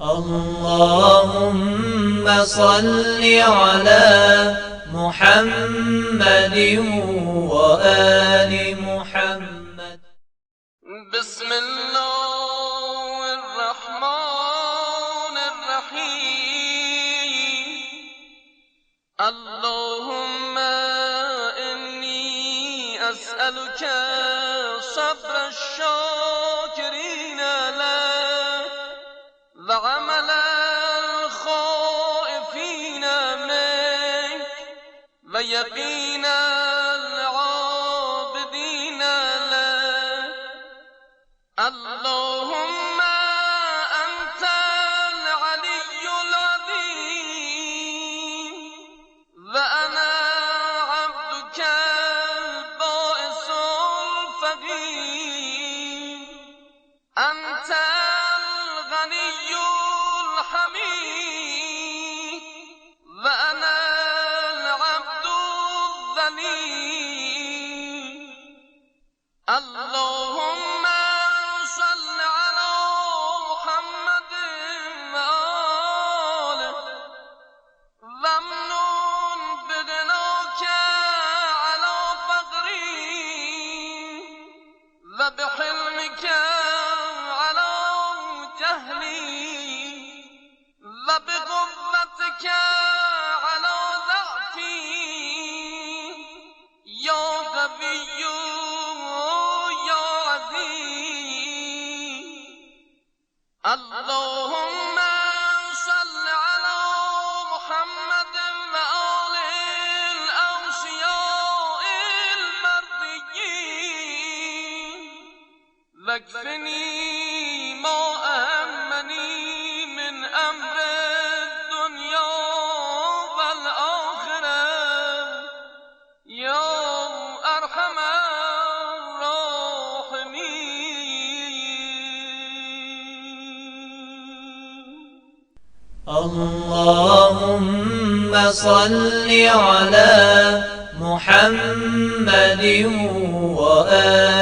اللهم صل على محمد وآل محمد. بسم الله الرحمن الرحيم. اللهم إني أسألك صبر الشاكرين لك وعمل الخائفين منك ويقين العابدين لك. اللهم أنت العلي العظيم وأنا عبدك البائس الفقير. أنت الغني الحميد وأنا العبد الذليل. اللهم صل على محمد وآله وامنن بغناك على فقري وبحلمك على جهلي وبقوتك على ضعفي يا قوي يا عزيز. اللهم صل على محمد وآل الأوصياء المرضيين واكفني ما أهمني من أمر الدنيا والآخرة يا أرحم الراحمين. اللهم صل على محمد وآل